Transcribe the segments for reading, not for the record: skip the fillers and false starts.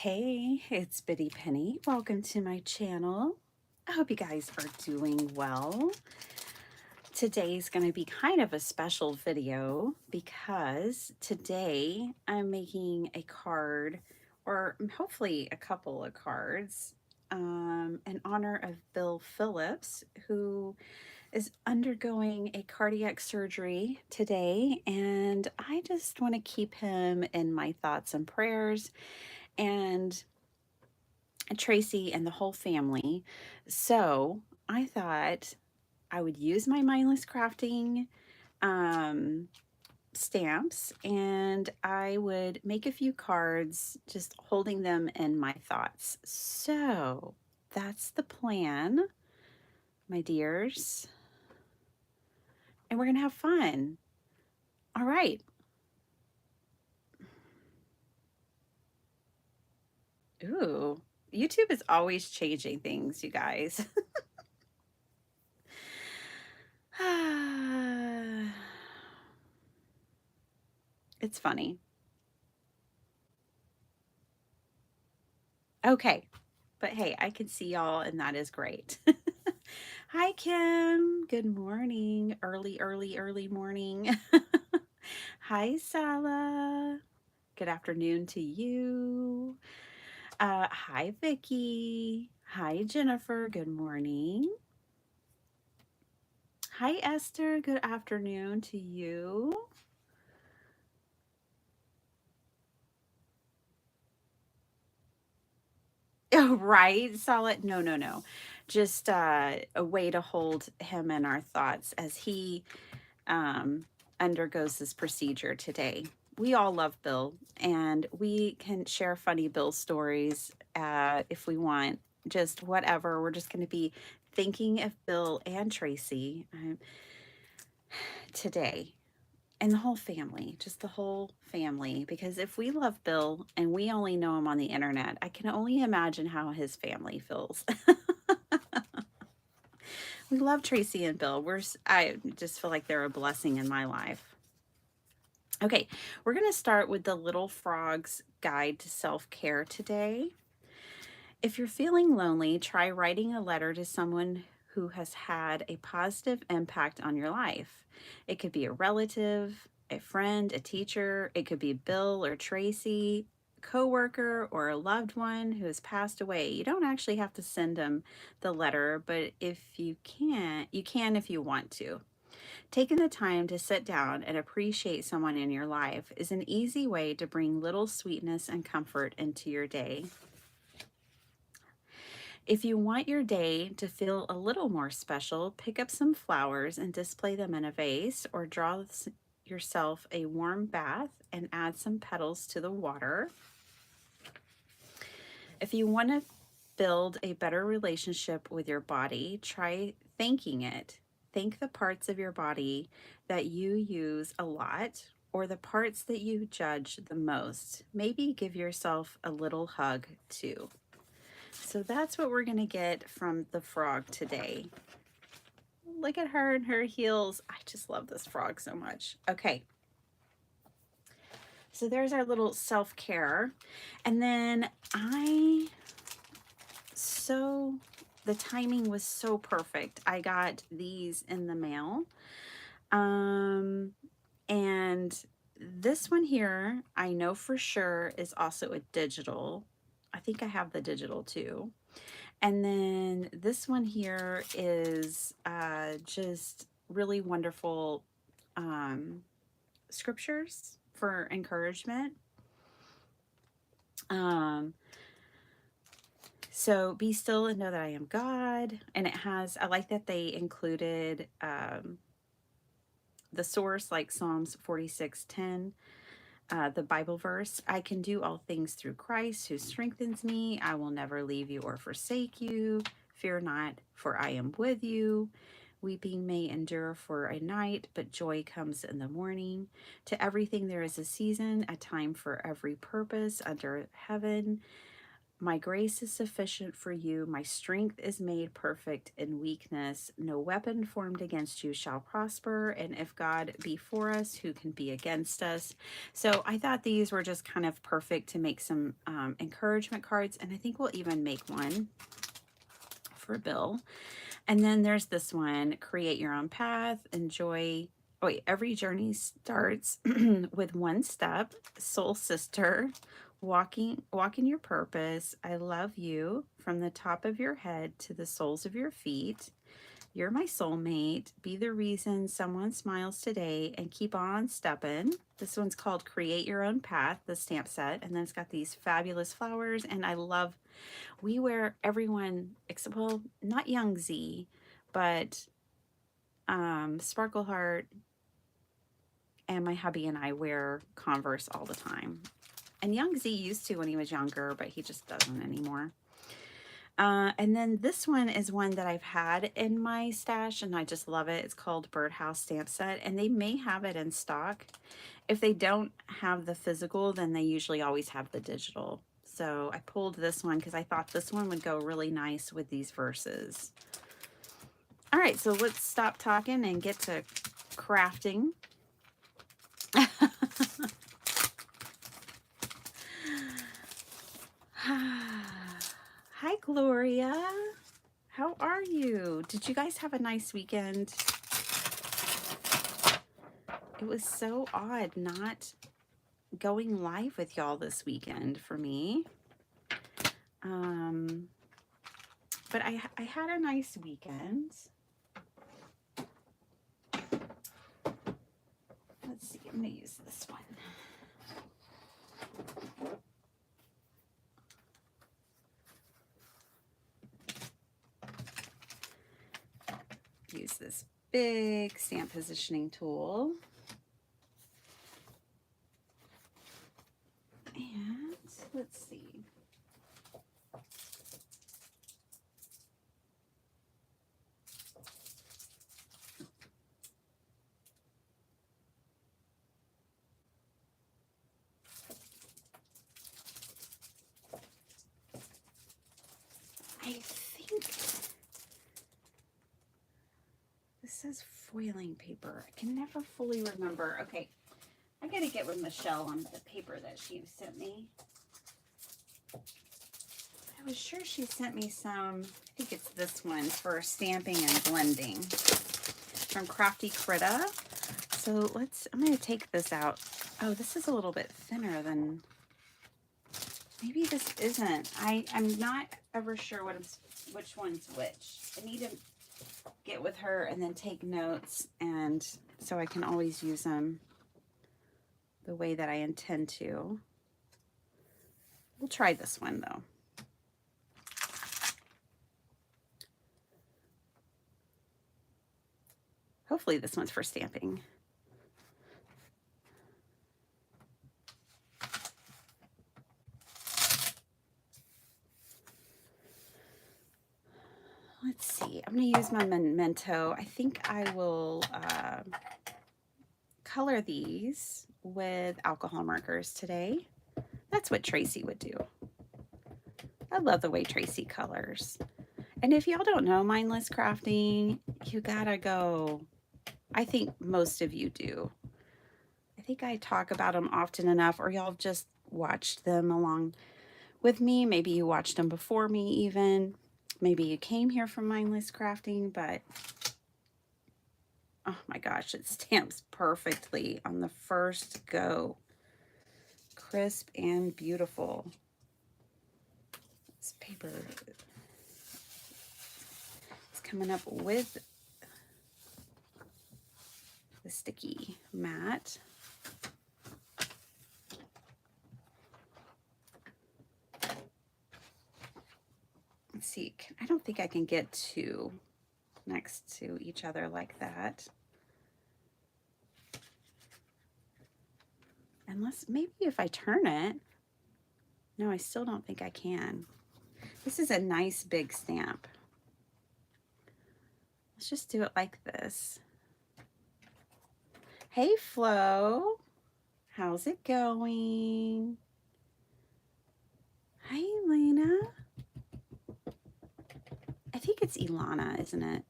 Hey, it's Biddy Penny. Welcome to my channel. I hope you guys are doing well. Today's going to be kind of a special video because today I'm making a card, or hopefully a couple of cards, in honor of Bill Phillips, who is undergoing a cardiac surgery today. And I just want to keep him in my thoughts and prayers. And Tracey and the whole family. So I thought I would use my Mindless Crafting um, stamps and I would make a few cards just holding them in my thoughts. So that's the plan, my dears. And we're going to have fun. All right. Ooh, YouTube is always changing things, you guys. It's funny. Okay. But hey, I can see y'all, and that is great. Hi, Kim. Good morning. Early morning. Hi, Sala. Good afternoon to you. Hi, Vicky. Hi, Jennifer. Good morning. Hi, Esther. Good afternoon to you. Oh, right, solid. No. Just a way to hold him in our thoughts as he um, undergoes this procedure today. We all love Bill, and we can share funny Bill stories if we want. Just whatever. We're just going to be thinking of Bill and Tracey today, and the whole family, just the whole family. Because if we love Bill and we only know him on the internet, I can only imagine how his family feels. We love Tracey and Bill. I just feel like they're a blessing in my life. Okay, we're going to start with the Little Frog's Guide to Self-Care today. If you're feeling lonely, try writing a letter to someone who has had a positive impact on your life. It could be a relative, a friend, a teacher. It could be Bill or Tracey, coworker, or a loved one who has passed away. You don't actually have to send them the letter, but if you can if you want to. Taking the time to sit down and appreciate someone in your life is an easy way to bring little sweetness and comfort into your day. If you want your day to feel a little more special, pick up some flowers and display them in a vase, or draw yourself a warm bath and add some petals to the water. If you want to build a better relationship with your body, try thanking it. Thank the parts of your body that you use a lot or the parts that you judge the most. Maybe give yourself a little hug too. So that's what we're going to get from the frog today. Look at her and her heels. I just love this frog so much. Okay. So there's our little self-care. And then the timing was so perfect. I got these in the mail. And this one here, I know for sure is also a digital. I think I have the digital too. And then this one here is just really wonderful scriptures for encouragement. So be still and know that I am God. And it has, I like that they included the source, like Psalms 46:10. The Bible verse, I can do all things through Christ who strengthens me. I will never leave you or forsake you. Fear not, for I am with you. Weeping may endure for a night, but joy comes in the morning. To everything there is a season, a time for every purpose under heaven. My grace is sufficient for you. My strength is made perfect in weakness. No weapon formed against you shall prosper. And if God be for us, who can be against us? So I thought these were just kind of perfect to make some encouragement cards. And I think we'll even make one for Bill. And then there's this one, create your own path, enjoy. Oh wait, every journey starts with one step. Soul sister, walking your purpose. I love you from the top of your head to the soles of your feet. You're my soulmate. Be the reason someone smiles today and keep on stepping. This one's called Create Your Own Path, the stamp set. And then it's got these fabulous flowers. And I love, we wear everyone, except, well, not Young Z, but Sparkle Heart and my hubby and I wear Converse all the time. And Young Z used to when he was younger, but he just doesn't anymore. And then this one is one that I've had in my stash and I just love it. It's called Birdhouse Stamp Set, and they may have it in stock. If they don't have the physical, then they usually always have the digital. So I pulled this one because I thought this one would go really nice with these verses. All right, so let's stop talking and get to crafting. Hi, Gloria. How are you? Did you guys have a nice weekend? It was so odd not going live with y'all this weekend for me. But I had a nice weekend. Let's see, I'm going to use this one. Use this big stamp positioning tool. And let's see. I think this says foiling paper. I can never fully remember. Okay, I gotta get with Michelle on the paper that she sent me. I was sure she sent me some, I think it's this one for stamping and blending from Crafty Critta. So I'm gonna take this out. Oh, this is a little bit thinner than, maybe this isn't. I'm not ever sure which one's which. I need to get with her and then take notes, and so I can always use them the way that I intend to. We'll try this one though. Hopefully this one's for stamping. Let's see, I'm going to use my Memento. I think I will color these with alcohol markers today. That's what Tracey would do. I love the way Tracey colors. And if y'all don't know Mindless Crafting, you gotta go. I think most of you do. I think I talk about them often enough, or y'all just watched them along with me. Maybe you watched them before me even. Maybe you came here from Mindless Crafting, but oh my gosh, it stamps perfectly on the first go. Crisp and beautiful. This paper is coming up with the sticky mat. Let's see, I don't think I can get two next to each other like that. Unless, maybe if I turn it. No, I still don't think I can. This is a nice big stamp. Let's just do it like this. Hey, Flo. How's it going? Hi, Elena. I think it's Ilana, isn't it?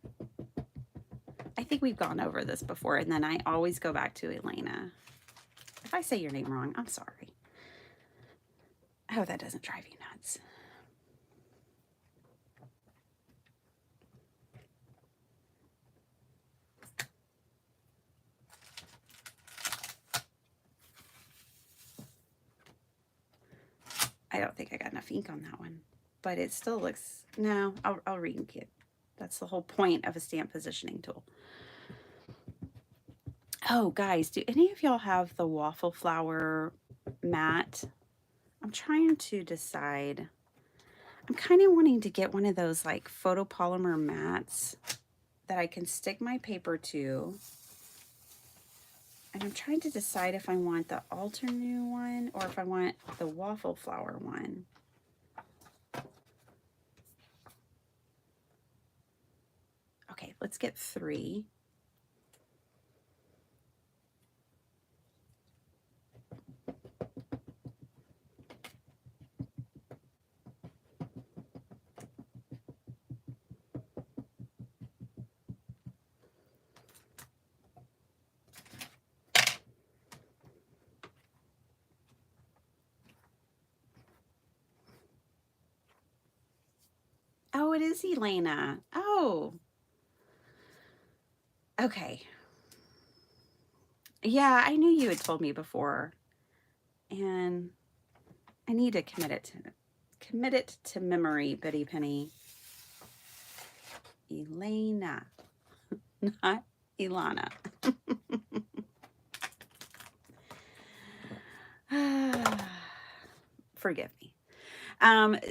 I think we've gone over this before, and then I always go back to Elena. If I say your name wrong, I'm sorry. I hope that doesn't drive you nuts. I don't think I got enough ink on that one, but it still looks, no, I'll re-ink it. That's the whole point of a stamp positioning tool. Oh, guys, do any of y'all have the waffle flower mat? I'm trying to decide. I'm kind of wanting to get one of those like photopolymer mats that I can stick my paper to. And I'm trying to decide if I want the Altenew one or if I want the waffle flower one. Okay, let's get 3. Oh, it is Elena. Oh, okay. Yeah, I knew you had told me before, and I need to commit it to memory, Betty Penny. Elena, not Ilana. Forgive me.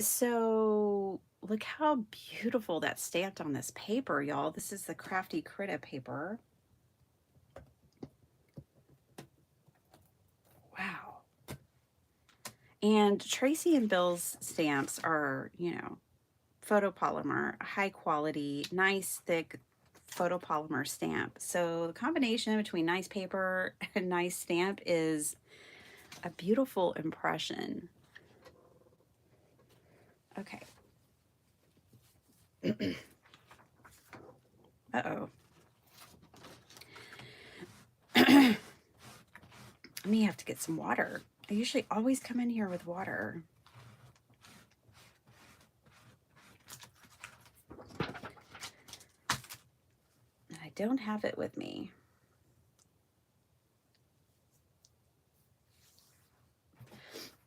So look how beautiful that's stamped on this paper, y'all. This is the Crafty Critta paper. Wow. And Tracey and Bill's stamps are, you know, photopolymer, high quality, nice, thick photopolymer stamp. So the combination between nice paper and nice stamp is a beautiful impression. Okay. Uh-oh. I may have to get some water. I usually always come in here with water. And I don't have it with me.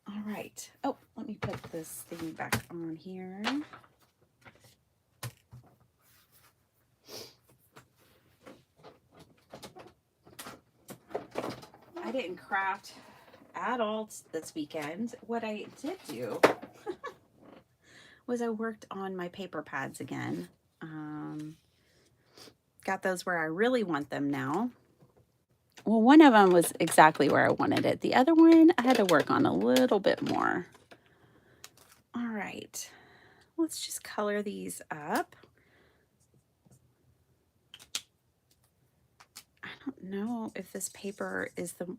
All right. Oh, let me put this thing back on here. I didn't craft at all this weekend. What I did do was I worked on my paper pads again. Got those where I really want them now. Well, one of them was exactly where I wanted it. The other one, I had to work on a little bit more. All right, let's just color these up. I don't know if this paper is the...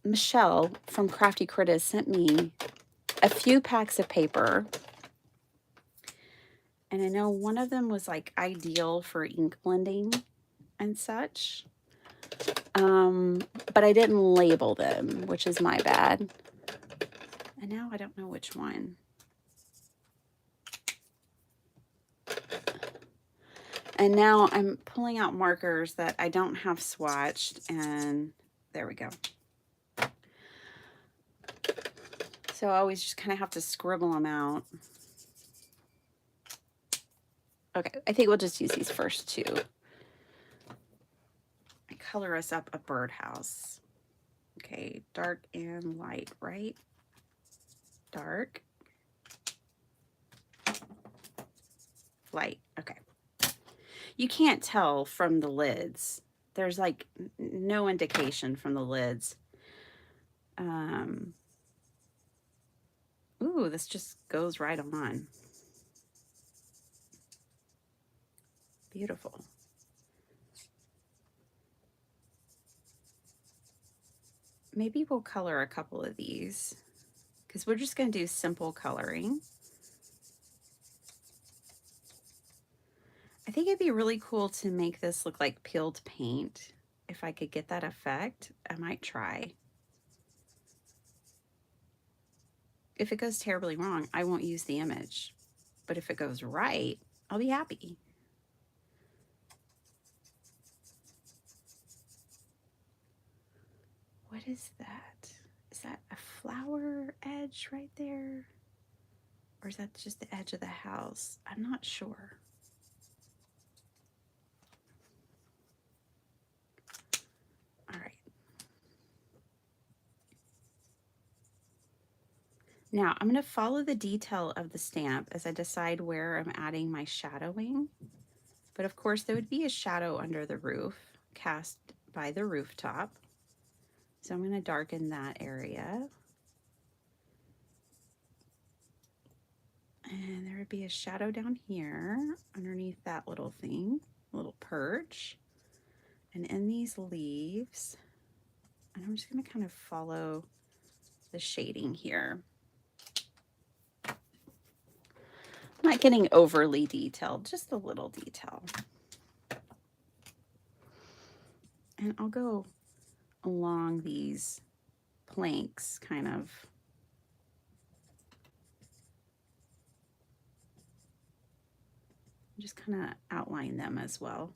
Michelle from Crafty Critta sent me a few packs of paper. And I know one of them was like ideal for ink blending and such. But I didn't label them, which is my bad. And now I don't know which one. And now I'm pulling out markers that I don't have swatched, and there we go. So I always just kind of have to scribble them out. Okay, I think we'll just use these first 2. Color us up a birdhouse. Okay, dark and light, right? Dark. Light, okay. You can't tell from the lids. There's like no indication from the lids. Ooh, this just goes right on. Beautiful. Maybe we'll color a couple of these because we're just going to do simple coloring. I think it'd be really cool to make this look like peeled paint. If I could get that effect, I might try. If it goes terribly wrong, I won't use the image. But if it goes right, I'll be happy. What is that? Is that a flower edge right there? Or is that just the edge of the house? I'm not sure. All right. Now I'm going to follow the detail of the stamp as I decide where I'm adding my shadowing. But of course there would be a shadow under the roof cast by the rooftop. So I'm going to darken that area. And there would be a shadow down here underneath that little thing, little perch. And in these leaves, and I'm just going to kind of follow the shading here. I'm not getting overly detailed, just a little detail. And I'll go along these planks, kind of. Just kind of outline them as well.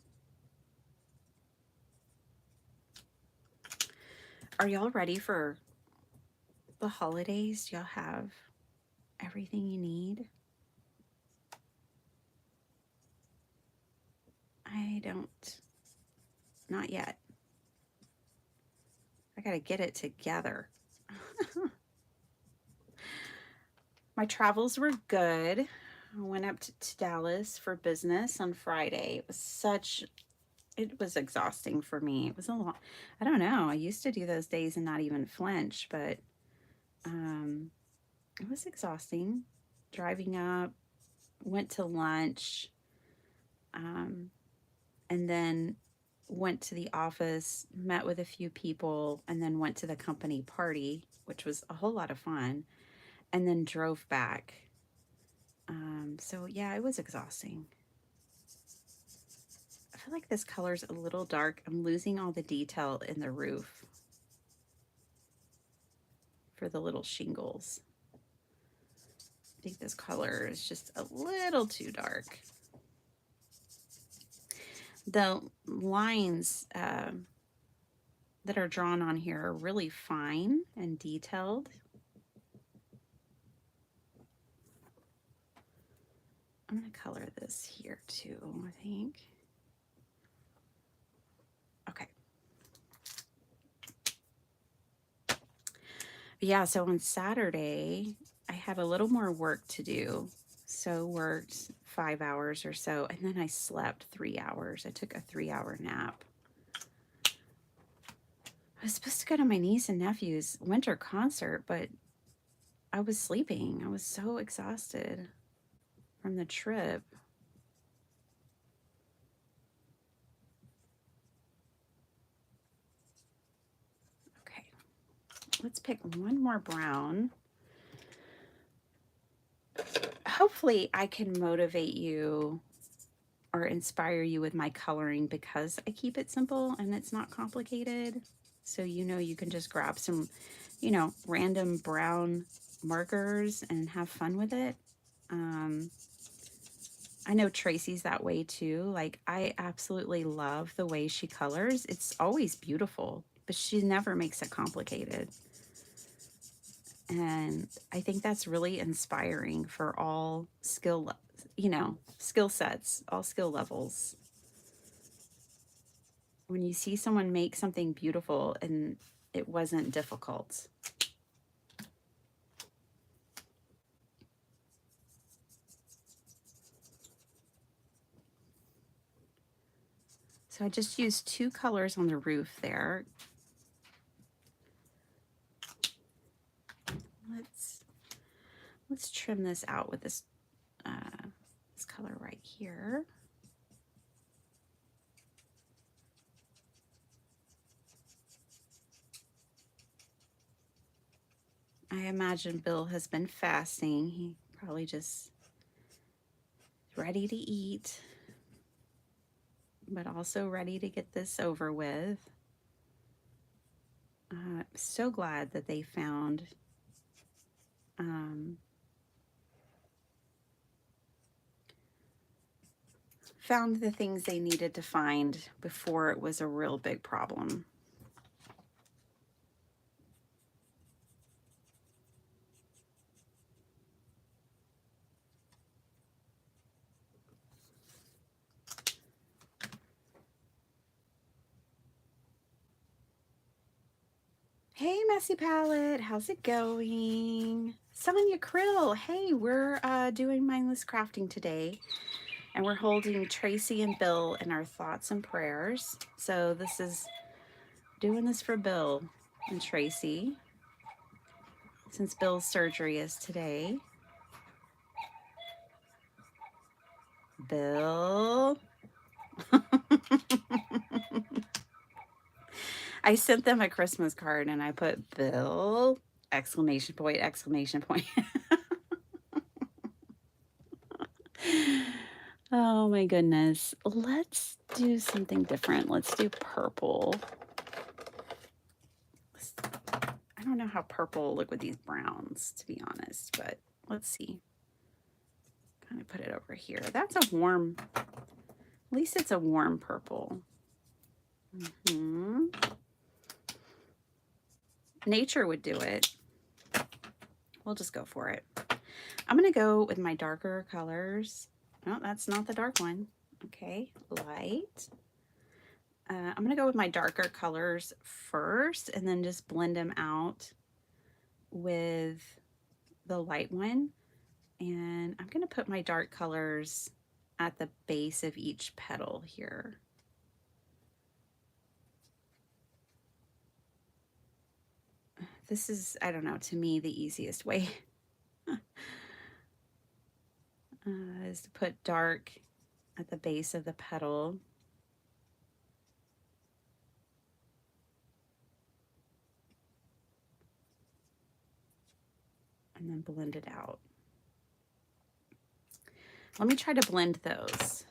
Are y'all ready for the holidays? Y'all have everything you need? I don't. Not yet. I gotta get it together. My travels were good. I went up to Dallas for business on Friday. It was exhausting for me. It was a lot. I don't know. I used to do those days and not even flinch, but it was exhausting. Driving up, went to lunch, and then went to the office, met with a few people, and then went to the company party, which was a whole lot of fun, and then drove back. So yeah, it was exhausting. I feel like this color's a little dark. I'm losing all the detail in the roof for the little shingles. I think this color is just a little too dark. The lines that are drawn on here are really fine and detailed. I'm going to color this here too, I think. Okay. Yeah, so on Saturday, I had a little more work to do. So worked 5 hours or so, and then I slept 3 hours. I took a 3-hour nap. I was supposed to go to my niece and nephew's winter concert, but I was sleeping. I was so exhausted from the trip. Okay, let's pick one more brown. Hopefully I can motivate you or inspire you with my coloring because I keep it simple and it's not complicated. So you can just grab some, random brown markers and have fun with it. I know Tracey's that way too. Like, I absolutely love the way she colors. It's always beautiful, but she never makes it complicated. And I think that's really inspiring for all skill sets, all skill levels. When you see someone make something beautiful and it wasn't difficult. So I just used 2 colors on the roof there. Let's trim this out with this color right here. I imagine Bill has been fasting. He probably just ready to eat, but also ready to get this over with. So glad that they found found the things they needed to find before it was a real big problem. Hey, Messy Palette, how's it going? Sonia Krill, hey, we're doing Mindless Crafting today, and we're holding Tracy and Bill in our thoughts and prayers. So this is doing this for Bill and Tracy, since Bill's surgery is today. Bill. I sent them a Christmas card and I put Bill, exclamation point, exclamation point. Oh my goodness. Let's do something different. Let's do purple. I don't know how purple will look with these browns, to be honest, but let's see. Kind of put it over here. That's a warm, at least it's a warm purple. Nature would do it. We'll just go for it. I'm going to go with my darker colors. No, that's not the dark one. Okay, light. I'm going to go with my darker colors first and then just blend them out with the light one. And I'm going to put my dark colors at the base of each petal here. This is, I don't know, to me, the easiest way is to put dark at the base of the petal. And then blend it out. Let me try to blend those.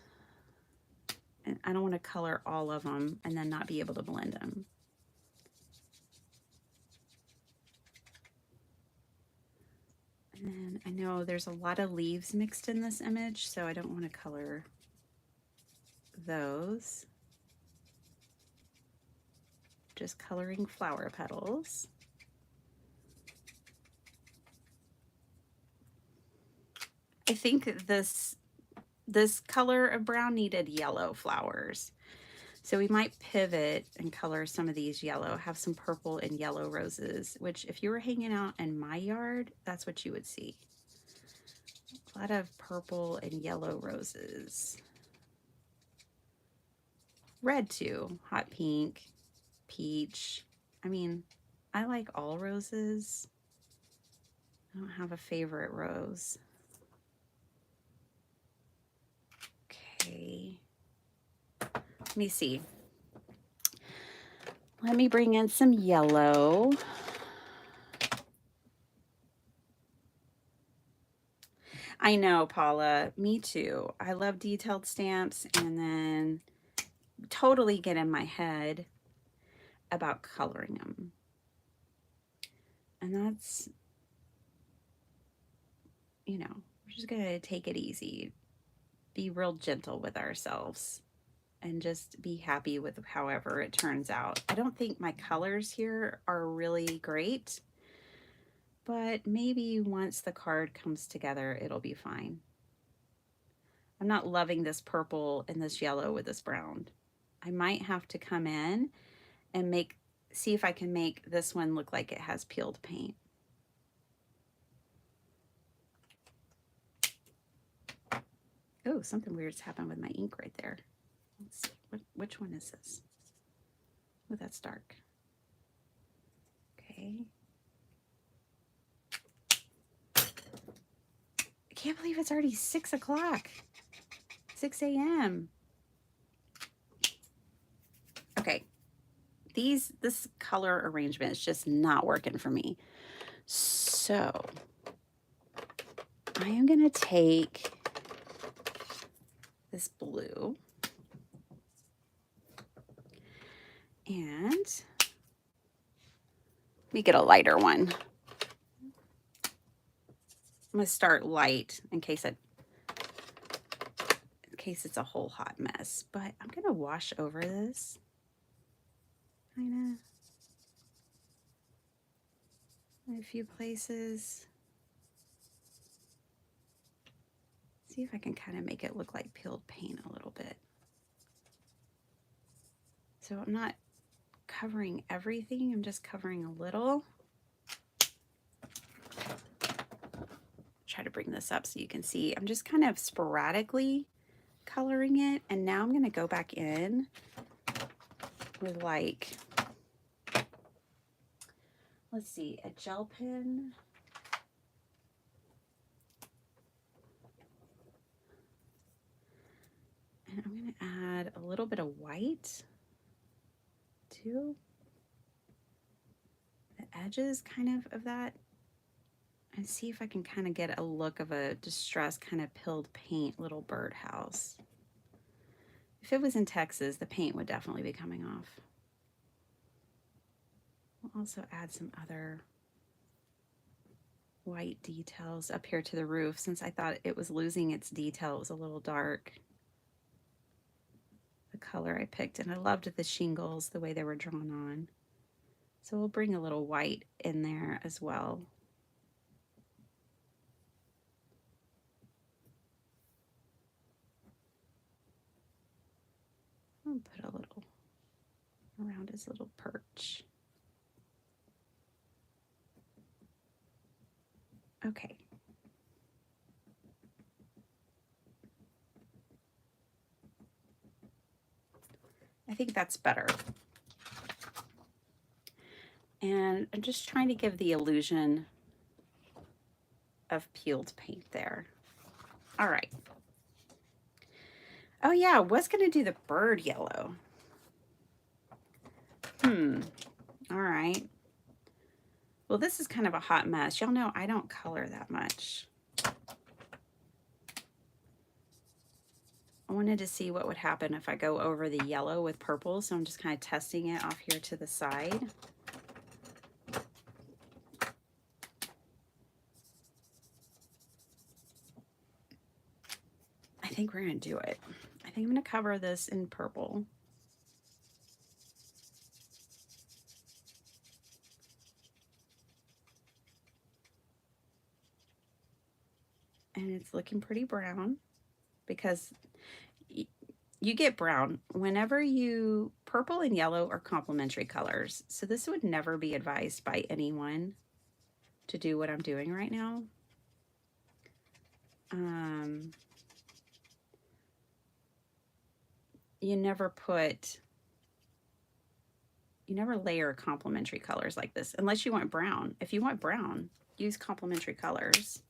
And I don't want to color all of them and then not be able to blend them. And then I know there's a lot of leaves mixed in this image, so I don't want to color those. Just coloring flower petals. I think this color of brown needed yellow flowers. So we might pivot and color some of these yellow, have some purple and yellow roses, which if you were hanging out in my yard, that's what you would see. A lot of purple and yellow roses. Red too, hot pink, peach. I mean, I like all roses. I don't have a favorite rose. Okay. Let me see. Let me bring in some yellow. I know, Paula, me too. I love detailed stamps and then totally get in my head about coloring them. And that's, you know, we're just gonna take it easy, be real gentle with ourselves, and just be happy with however it turns out. I don't think my colors here are really great, but maybe once the card comes together, it'll be fine. I'm not loving this purple and this yellow with this brown. I might have to come in and see if I can make this one look like it has peeled paint. Oh, something weird's happened with my ink right there. Let's see, which one is this? Oh, that's dark. Okay. I can't believe it's already 6 o'clock. 6 a.m. Okay. This color arrangement is just not working for me. So So I am going to take this blue and let me get a lighter one. I'm going to start light in case it's a whole hot mess, but I'm going to wash over this kind of in a few places. See if I can kind of make it look like peeled paint a little bit. So I'm not covering everything, I'm just covering a little. Try to bring this up so you can see. I'm just kind of sporadically coloring it, and now I'm going to go back in with, like, let's see, a gel pen. And I'm going to add a little bit of white to the edges kind of that, and see if I can kind of get a look of a distressed kind of peeled paint little birdhouse. If it was in Texas, the paint would definitely be coming off. We'll also add some other white details up here to the roof, since I thought it was losing its detail. It was a little dark, the color I picked, and I loved the shingles, the way they were drawn on. So we'll bring a little white in there as well. I'll put a little around his little perch. Okay. I think that's better. And I'm just trying to give the illusion of peeled paint there. All right. Oh yeah, I was going to do the bird yellow. All right. Well, this is kind of a hot mess. Y'all know I don't color that much. I wanted to see what would happen if I go over the yellow with purple, so I'm just kind of testing it off here to the side. I think we're going to do it. I think I'm going to cover this in purple. And it's looking pretty brown, because you get brown whenever purple and yellow are complementary colors. So this would never be advised by anyone to do what I'm doing right now. You never layer complementary colors like this unless you want brown. If you want brown, use complementary colors.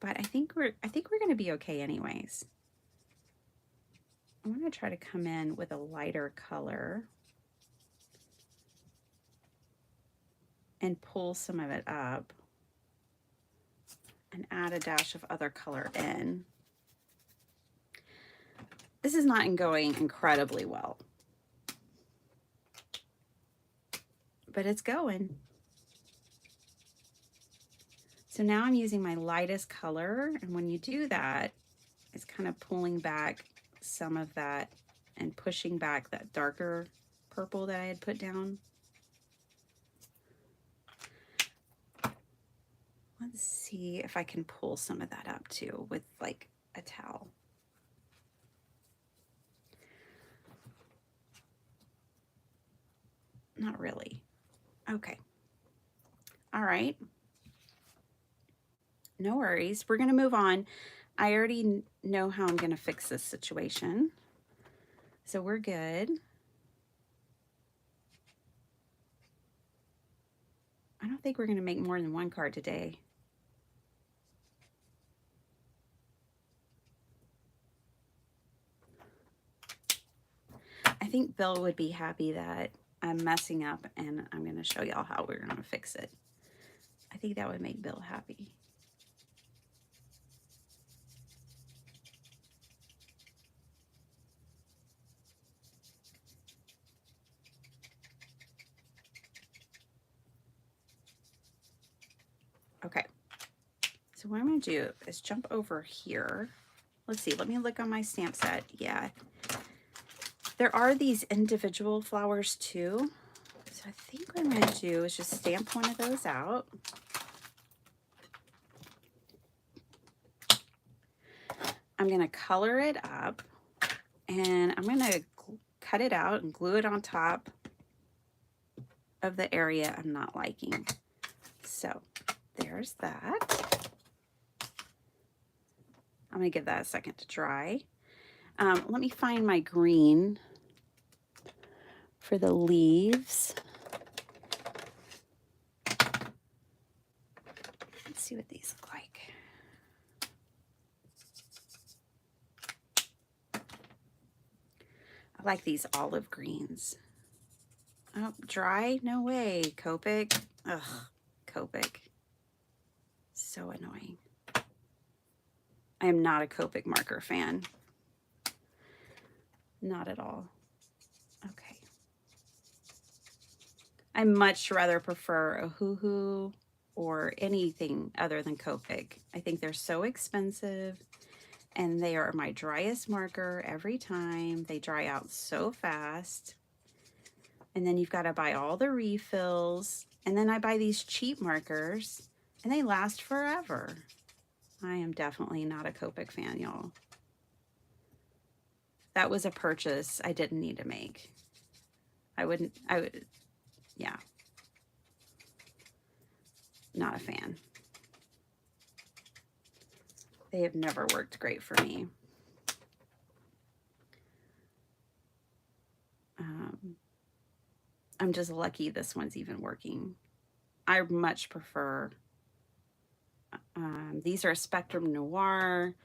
But I think we're going to be okay anyways. I want to try to come in with a lighter color and pull some of it up and add a dash of other color in. This is not going incredibly well, but it's going. So now I'm using my lightest color, and when you do that, it's kind of pulling back some of that and pushing back that darker purple that I had put down. Let's see if I can pull some of that up too with like a towel. Not really. Okay. All right. No worries. We're going to move on. I already know how I'm going to fix this situation. So we're good. I don't think we're going to make more than one card today. I think Bill would be happy that I'm messing up, and I'm going to show y'all how we're going to fix it. I think that would make Bill happy. Okay, so what I'm going to do is jump over here. Let's see, let me look on my stamp set. Yeah, there are these individual flowers too. So I think what I'm going to do is just stamp one of those out. I'm going to color it up, and I'm going to cut it out and glue it on top of the area I'm not liking. So there's that. I'm going to give that a second to dry. Let me find my green for the leaves. Let's see what these look like. I like these olive greens. Oh, dry? No way. Copic. Ugh, Copic. So annoying. I am not a Copic marker fan. Not at all. Okay. I much rather prefer a hoo-hoo or anything other than Copic. I think they're so expensive, and they are my driest marker every time. They dry out so fast. And then you've got to buy all the refills. And then I buy these cheap markers, and they last forever. I am definitely not a Copic fan, y'all. That was a purchase I didn't need to make. I would, yeah. Not a fan. They have never worked great for me. I'm just lucky this one's even working. I much prefer, these are Spectrum Noir.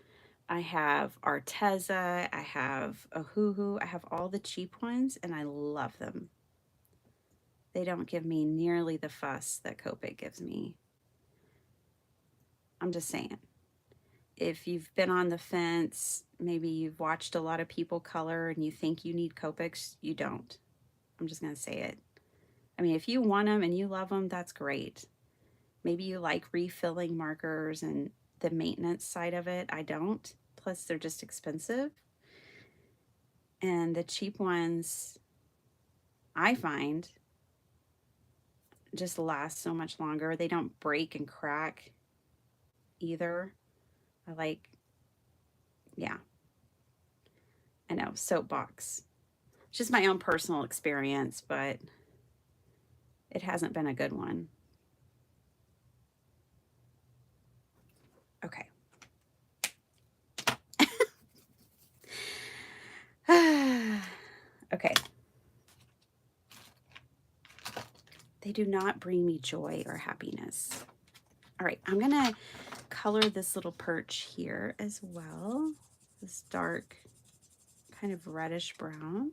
I have Arteza. I have a hoo-hoo. I have all the cheap ones, and I love them. They don't give me nearly the fuss that Copic gives me. I'm just saying. If you've been on the fence, maybe you've watched a lot of people color and you think you need Copics, you don't. I'm just going to say it. I mean, if you want them and you love them, that's great. Maybe you like refilling markers and the maintenance side of it. I don't. Plus, they're just expensive. And the cheap ones, I find, just last so much longer. They don't break and crack either. I like, yeah. I know, soapbox. It's just my own personal experience, but it hasn't been a good one. Okay. Okay. They do not bring me joy or happiness. All right, I'm going to color this little perch here as well. This dark kind of reddish brown.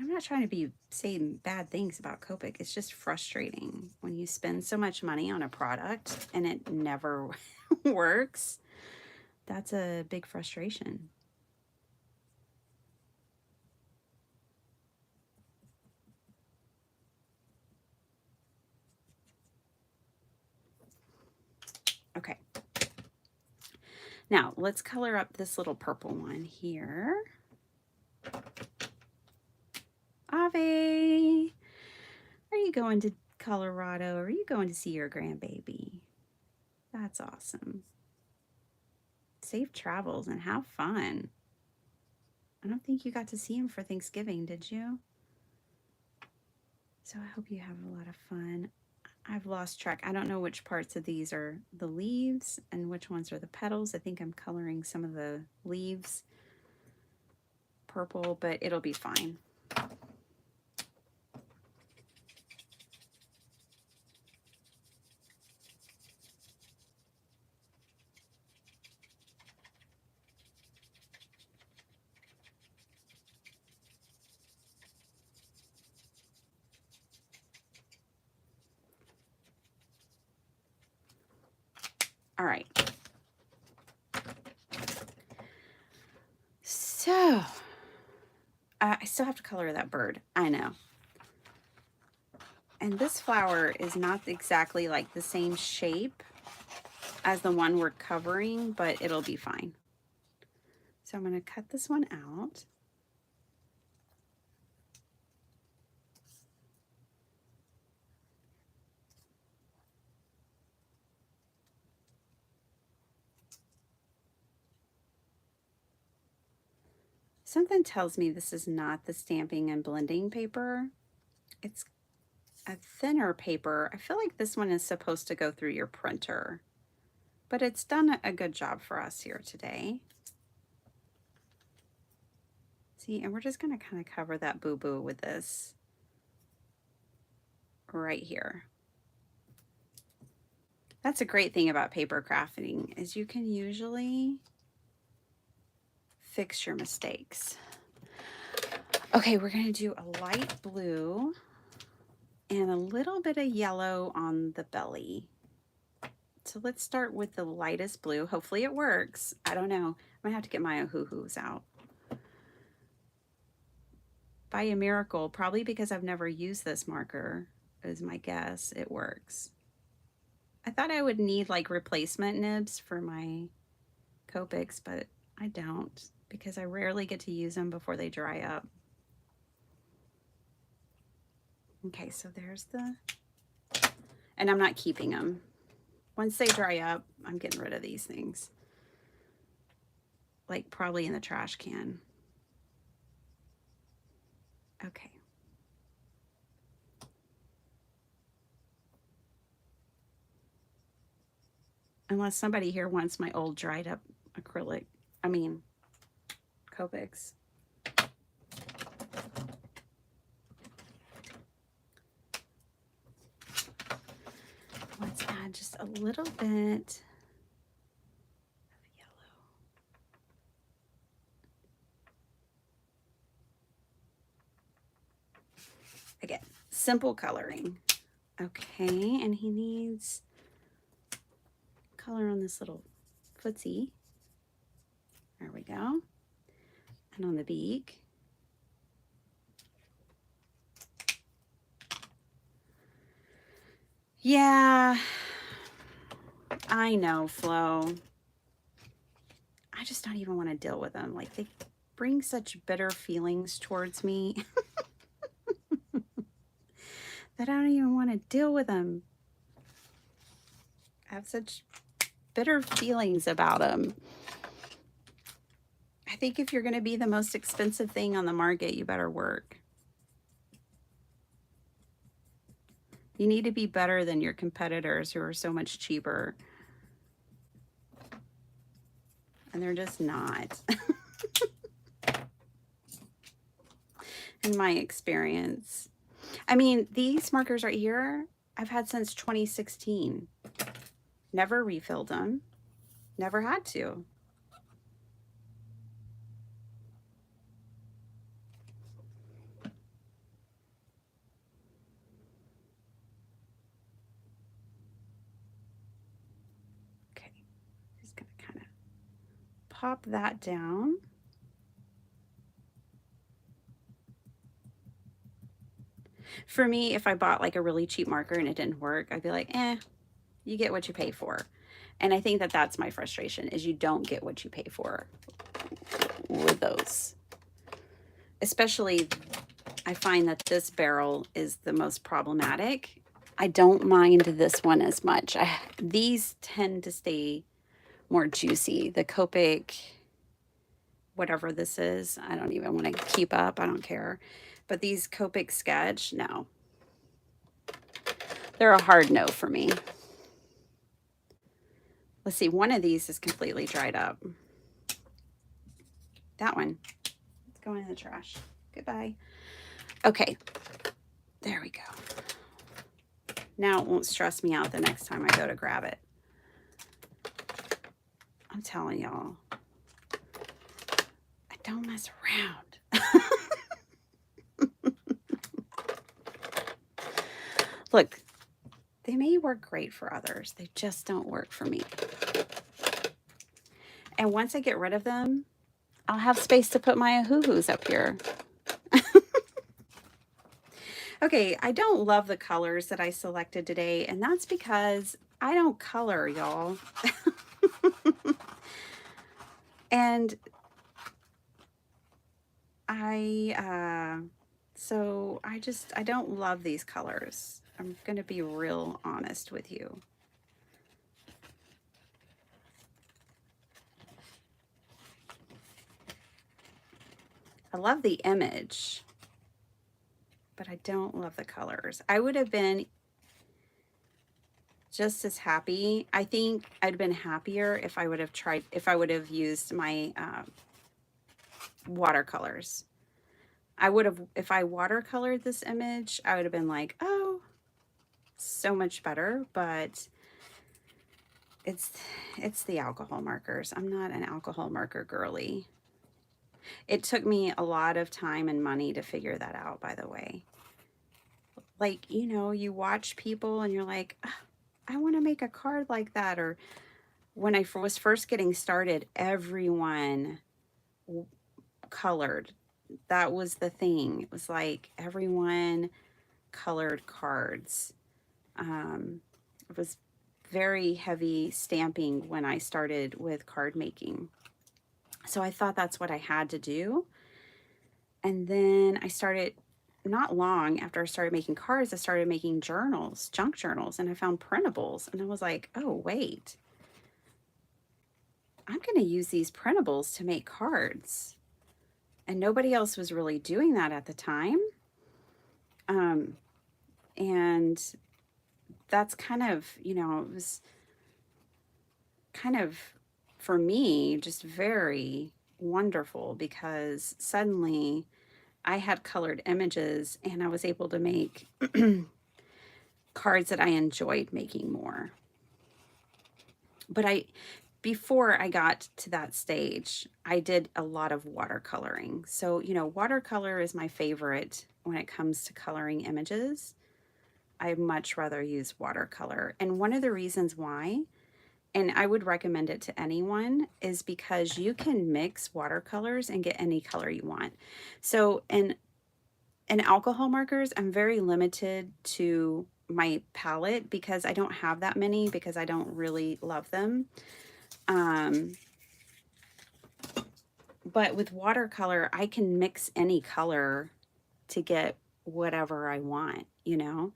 I'm not trying to be saying bad things about Copic. It's just frustrating when you spend so much money on a product and it never works. That's a big frustration. Okay. Now let's color up this little purple one here. Ave, are you going to Colorado? Or are you going to see your grandbaby? That's awesome. Safe travels and have fun. I don't think you got to see him for Thanksgiving, did you? So I hope you have a lot of fun. I've lost track. I don't know which parts of these are the leaves and which ones are the petals. I think I'm coloring some of the leaves purple, but it'll be fine. right. So, I still have to color that bird. I know. And this flower is not exactly like the same shape as the one we're covering, but it'll be fine. So I'm going to cut this one out. Something tells me this is not the stamping and blending paper. It's a thinner paper. I feel like this one is supposed to go through your printer, but it's done a good job for us here today. See, and we're just going to kind of cover that boo-boo with this right here. That's a great thing about paper crafting is you can usually fix your mistakes. Okay, we're going to do a light blue and a little bit of yellow on the belly. So let's start with the lightest blue. Hopefully it works. I don't know. I might have to get my hoo-hoos out. By a miracle, probably because I've never used this marker, is my guess, it works. I thought I would need like replacement nibs for my Copics, but I don't because I rarely get to use them before they dry up. Okay, so there's the, and I'm not keeping them. Once they dry up, I'm getting rid of these things. Like probably in the trash can. Okay. Unless somebody here wants my old dried up acrylic, Copics. Let's add just a little bit of yellow. Again, simple coloring. Okay, and he needs color on this little footsie. There we go. And on the beak. Yeah, I know, Flo. I just don't even want to deal with them. Like, they bring such bitter feelings towards me that I don't even want to deal with them. I have such bitter feelings about them. I think if you're going to be the most expensive thing on the market, you better work. You need to be better than your competitors who are so much cheaper. And they're just not. In my experience. I mean, these markers right here, I've had since 2016. Never refilled them. Never had to. Okay, just gonna kind of pop that down. For me, if I bought like a really cheap marker and it didn't work, I'd be like, you get what you pay for. And I think that that's my frustration, is you don't get what you pay for with those. Especially, I find that this barrel is the most problematic. I don't mind this one as much. These tend to stay more juicy. The Copic, whatever this is, I don't even want to keep up. I don't care. But these Copic Sketch, no. They're a hard no for me. Let's see, one of these is completely dried up. That one, it's going in the trash. Goodbye. Okay, there we go. Now it won't stress me out the next time I go to grab it. I'm telling y'all, I don't mess around. Look, they may work great for others. They just don't work for me. And once I get rid of them, I'll have space to put my hoo-hoos up here. Okay, I don't love the colors that I selected today, and that's because I don't color, y'all. And so I don't love these colors. I'm going to be real honest with you. I love the image, but I don't love the colors. I would have been just as happy. I think I'd been happier if I would have used my watercolors. If I watercolored this image, I would have been like, oh, so much better, but it's the alcohol markers. I'm not an alcohol marker girly. It took me a lot of time and money to figure that out, by the way. Like, you know, you watch people and you're like, I want to make a card like that. Or when I was first getting started, everyone colored. That was the thing. It was like everyone colored cards. It was very heavy stamping when I started with card making. So I thought that's what I had to do. And then I started, not long after I started making cards, I started making journals, junk journals, and I found printables. And I was like, oh, wait, I'm going to use these printables to make cards. And nobody else was really doing that at the time. And that's kind of, you know, it was kind of, for me, just very wonderful because suddenly I had colored images and I was able to make cards that I enjoyed making more. But before I got to that stage, I did a lot of watercoloring. So, you know, watercolor is my favorite when it comes to coloring images. I much rather use watercolor. And one of the reasons why, and I would recommend it to anyone, is because you can mix watercolors and get any color you want. So in alcohol markers, I'm very limited to my palette because I don't have that many because I don't really love them. But with watercolor, I can mix any color to get whatever I want, you know?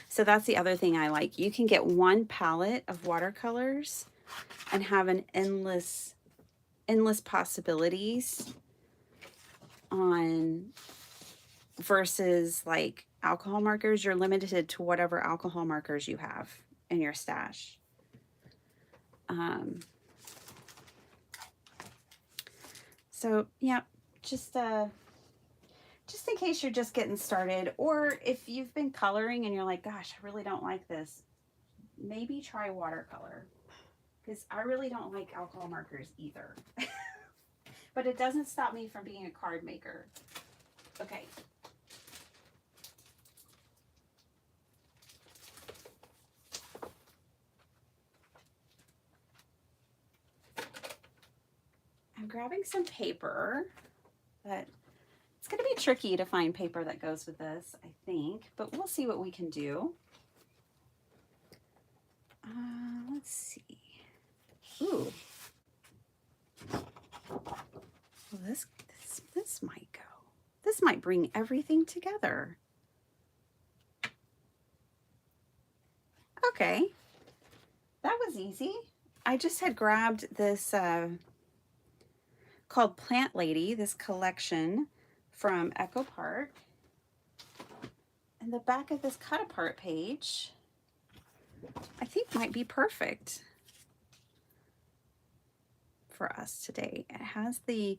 So that's the other thing I like. You can get one palette of watercolors and have an endless possibilities on, versus like alcohol markers. You're limited to whatever alcohol markers you have in your stash. So yeah, just in case you're just getting started, or if you've been coloring and you're like, gosh, I really don't like this, maybe try watercolor, because I really don't like alcohol markers either. But it doesn't stop me from being a card maker. Okay. I'm grabbing some paper, but it's going to be tricky to find paper that goes with this, I think, but we'll see what we can do. Let's see. Ooh. Well, this might go. This might bring everything together. Okay. That was easy. I just had grabbed this called Plant Lady, this collection from Echo Park. And the back of this cut apart page, I think might be perfect for us today. It has the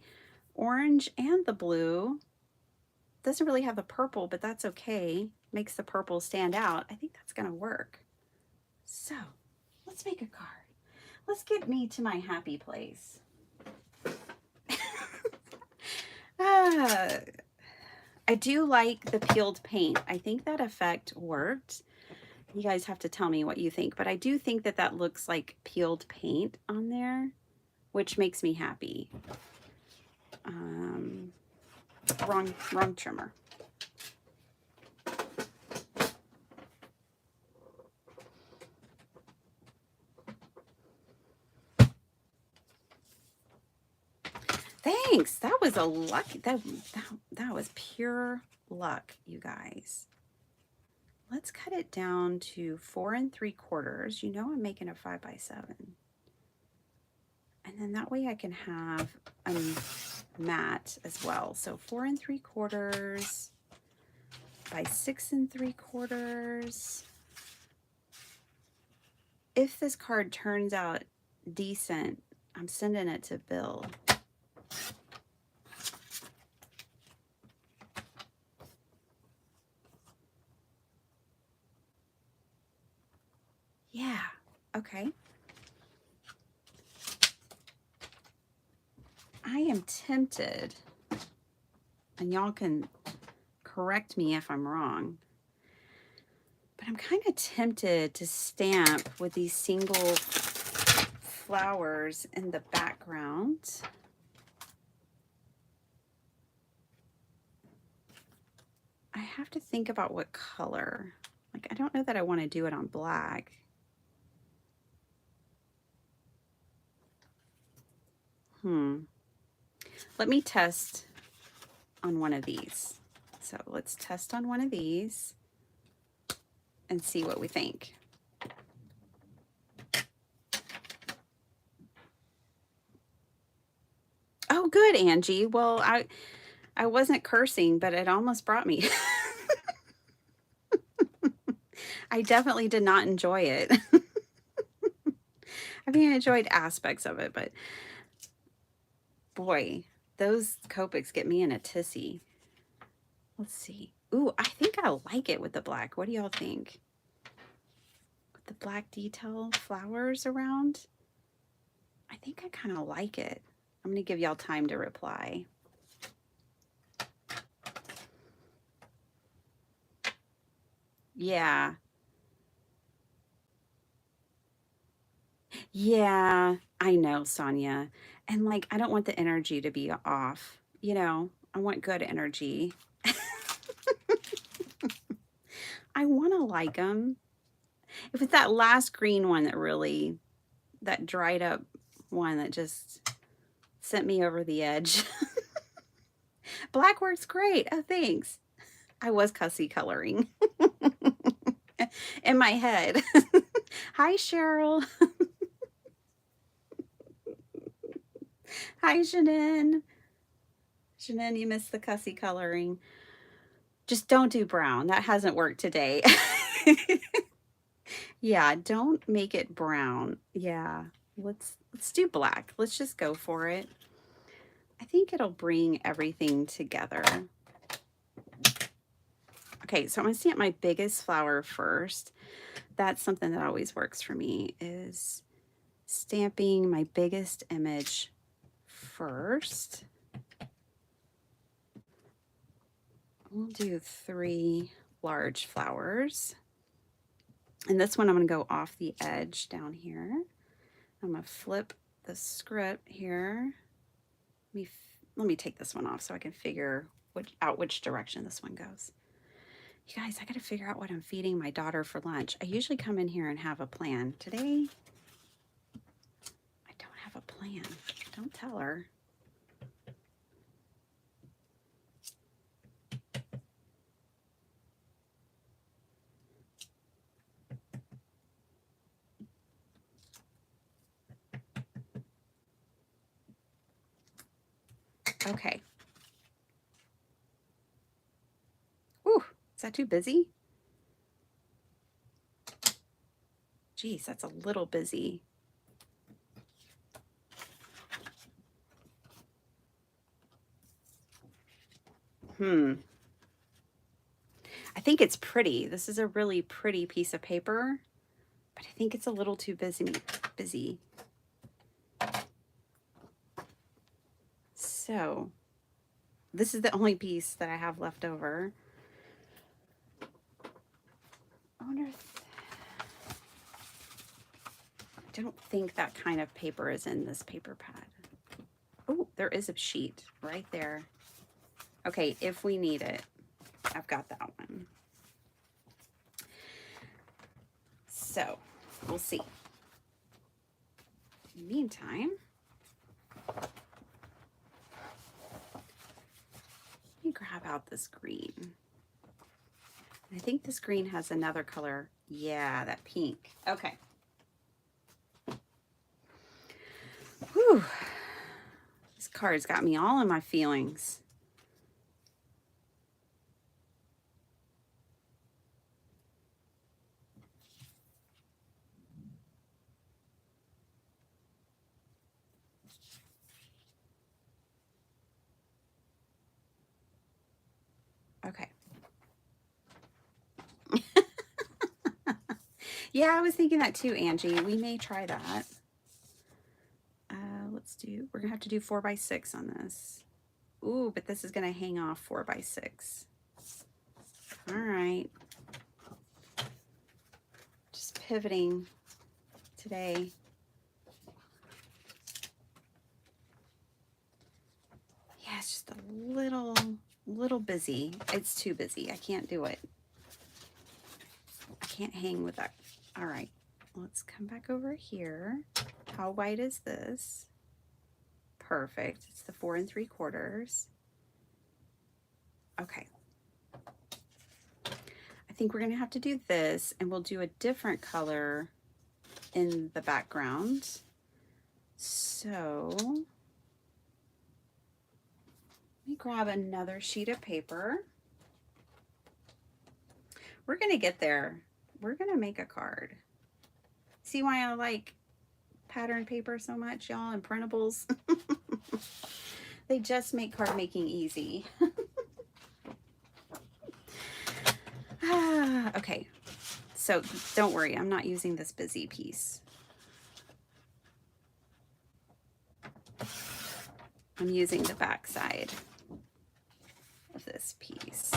orange and the blue. Doesn't really have the purple, but that's okay. Makes the purple stand out. I think that's going to work. So let's make a card. Let's get me to my happy place. I do like the peeled paint. I think that effect worked. You guys have to tell me what you think, but I do think that that looks like peeled paint on there, which makes me happy. Wrong trimmer. Thanks. That was a lucky, that was pure luck, you guys. Let's cut it down to 4 3/4. You know I'm making a 5 by 7. And then that way I can have a mat as well. So 4 3/4 by 6 3/4. If this card turns out decent, I'm sending it to Bill. Yeah, okay. I am tempted, and y'all can correct me if I'm wrong, but I'm kind of tempted to stamp with these single flowers in the background. I have to think about what color. Like, I don't know that I want to do it on black. Let me test on one of these. So let's test on one of these and see what we think. Oh, good, Angie. Well, I wasn't cursing, but it almost brought me. I definitely did not enjoy it. I mean, I enjoyed aspects of it, but boy, those Copics get me in a tizzy. Let's see. Ooh, I think I like it with the black. What do y'all think? With the black detail flowers around? I think I kind of like it. I'm going to give y'all time to reply. Yeah. Yeah, I know, Sonia. And like, I don't want the energy to be off. You know, I want good energy. I want to like them. It was that last green one that really, that dried up one that just sent me over the edge. Black works great. Oh, thanks. I was cussy coloring in my head. Hi, Cheryl. Hi, Shannon. Shannon, you missed the cussy coloring. Just don't do brown. That hasn't worked today. Yeah, don't make it brown. Yeah, let's do black. Let's just go for it. I think it'll bring everything together. Okay, so I'm going to stamp my biggest flower first. That's something that always works for me, is stamping my biggest image first. We'll do 3 large flowers. And this one I'm going to go off the edge down here. I'm going to flip the script here. Let me take this one off so I can figure out which direction this one goes. You guys, I got to figure out what I'm feeding my daughter for lunch. I usually come in here and have a plan. Today, I don't have a plan. Don't tell her. Okay. Ooh, is that too busy? Geez, that's a little busy. I think it's pretty. This is a really pretty piece of paper, but I think it's a little too busy. So this is the only piece that I have left over. I wonder if, I don't think that kind of paper is in this paper pad. there is a sheet right there. Okay, if we need it, I've got that one. So, we'll see. In the meantime, let me grab out this green. I think this green has another color. Yeah, that pink. Okay. Whew. This card's got me all in my feelings. Okay. Yeah, I was thinking that too, Angie. We may try that. We're going to have to do 4x6 on this. Ooh, but this is going to hang off 4x6. All right. Just pivoting today. Yeah, it's just a little busy. It's too busy. I can't do it. I can't hang with that. All right, let's come back over here. How wide is this? Perfect. It's the 4 3/4. Okay. I think we're going to have to do this, and we'll do a different color in the background. So let me grab another sheet of paper. We're going to get there. We're going to make a card. See why I like pattern paper so much, y'all, and printables? They just make card making easy. Okay, so don't worry, I'm not using this busy piece. I'm using the back side of this piece.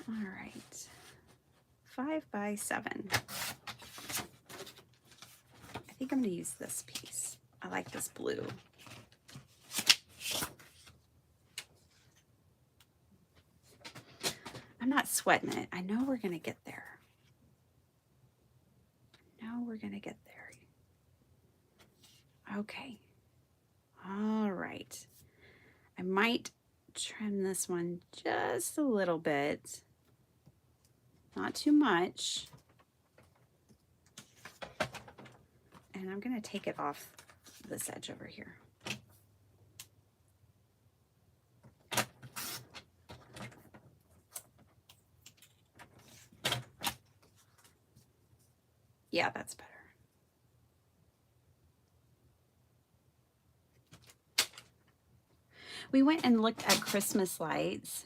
All right, 5x7. I think I'm going to use this piece. I like this blue. I'm not sweating it. I know we're going to get there. We're going to get there. Okay. All right. I might trim this one just a little bit. Not too much. And I'm going to take it off this edge over here. Yeah, that's better. We went and looked at Christmas lights.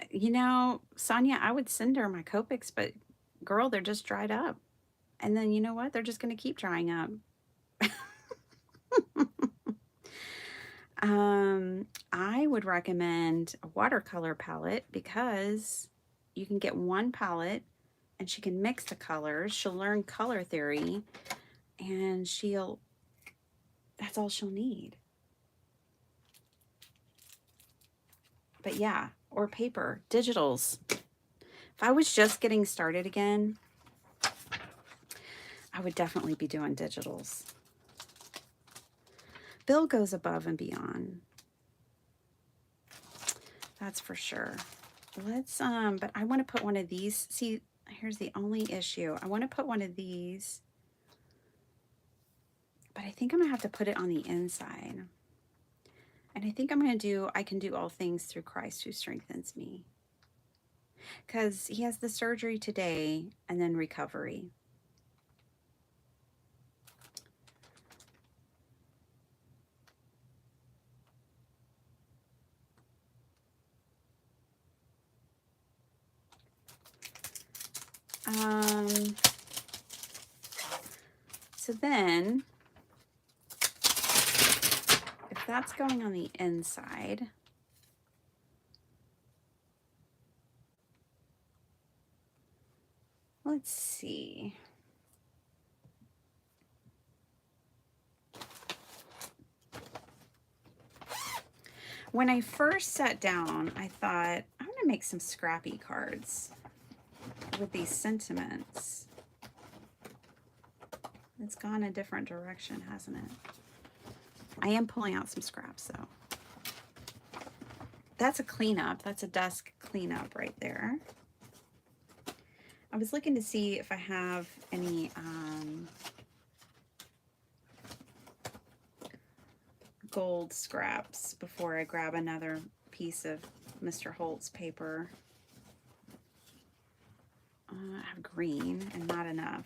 You know, Sonia, I would send her my Copics, but girl, they're just dried up. And then you know what? They're just going to keep drying up. I would recommend a watercolor palette because you can get one palette and she can mix the colors. She'll learn color theory and that's all she'll need. But yeah, or paper, digitals. If I was just getting started again, I would definitely be doing digitals. Bill goes above and beyond. That's for sure. Let's, but I want to put one of these. See, here's the only issue. I want to put one of these, but I think I'm going to have to put it on the inside. And I think I'm going to do, I can do all things through Christ who strengthens me. Because he has the surgery today and then recovery. so then if that's going on the inside, let's see. When I first sat down, I thought, I'm going to make some scrappy cards with these sentiments. It's gone a different direction, hasn't it? I am pulling out some scraps, though. That's a cleanup. That's a desk cleanup right there. I was looking to see if I have any gold scraps before I grab another piece of Mr. Holt's paper. I have green and not enough.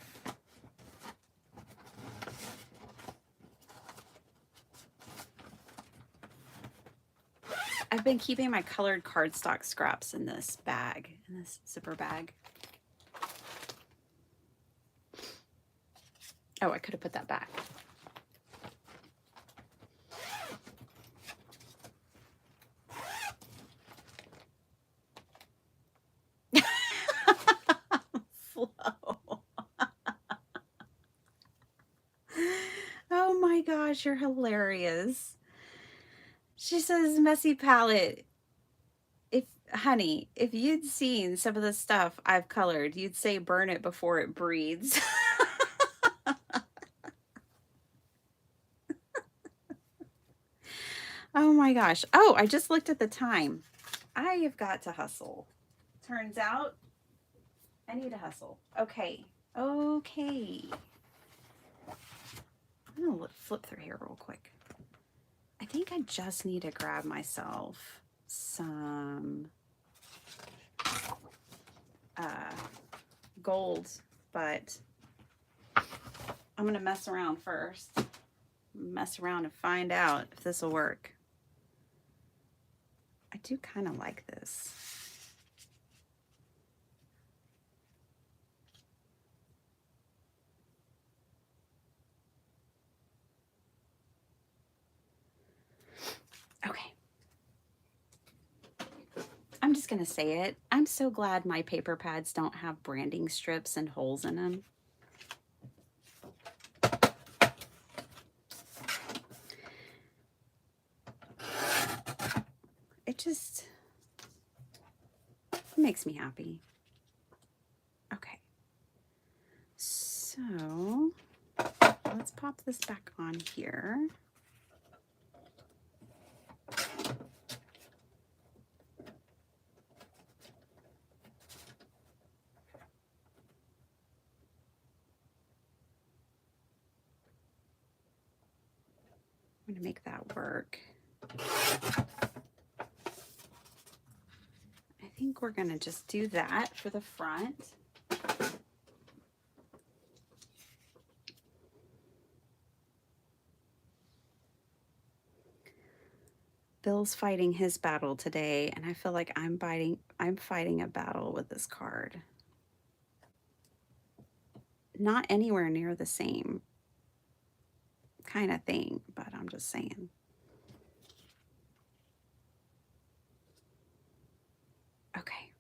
I've been keeping my colored cardstock scraps in this bag, in this zipper bag. Oh, I could have put that back. Flow. Oh my gosh, you're hilarious. She says, messy palette. Honey, if you'd seen some of the stuff I've colored, you'd say burn it before it breeds. Oh my gosh. Oh, I just looked at the time. I have got to hustle. Turns out I need to hustle. Okay. Okay. I'm going to flip through here real quick. I think I just need to grab myself some gold, but I'm going to mess around first. Mess around and find out if this will work. I do kind of like this. Okay. I'm just going to say it. I'm so glad my paper pads don't have branding strips and holes in them. It just makes me happy. Okay. So let's pop this back on here. I'm going to make that work. I think we're going to just do that for the front. Bill's fighting his battle today, and I feel like I'm fighting a battle with this card. Not anywhere near the same kind of thing, but I'm just saying. Okay.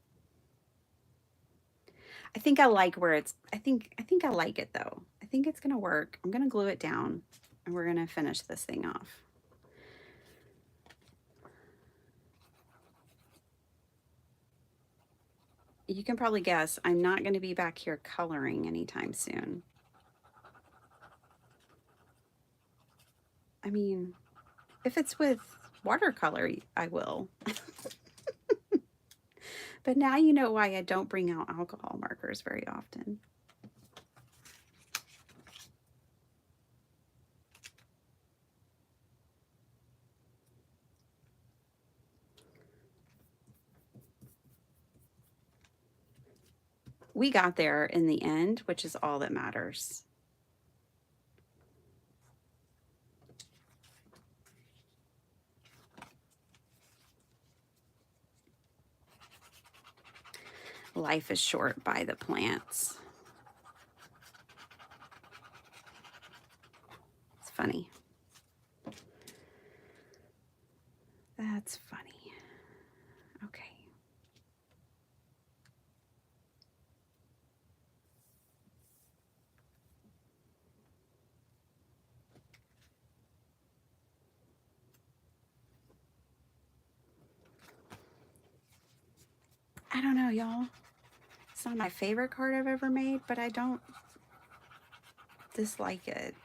I think I like where it's, I think I like it though. I think it's going to work. I'm going to glue it down and we're going to finish this thing off. You can probably guess I'm not going to be back here coloring anytime soon. I mean, if it's with watercolor, I will. But now you know why I don't bring out alcohol markers very often. We got there in the end, which is all that matters. Life is short by the plants. funny. That's funny. Okay. I don't know, y'all. It's not my favorite card I've ever made, but I don't dislike it.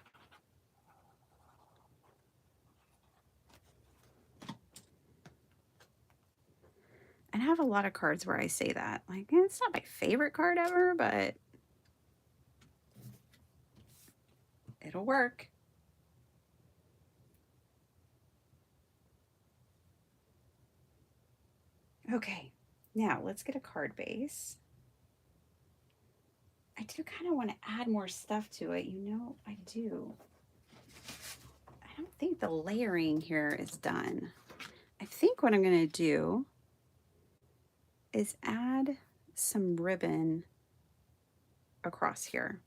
And I have a lot of cards where I say that. Like, it's not my favorite card ever, but it'll work. Okay, now let's get a card base. I do kind of want to add more stuff to it. You know, I do. I don't think the layering here is done. I think what I'm going to do is add some ribbon across here.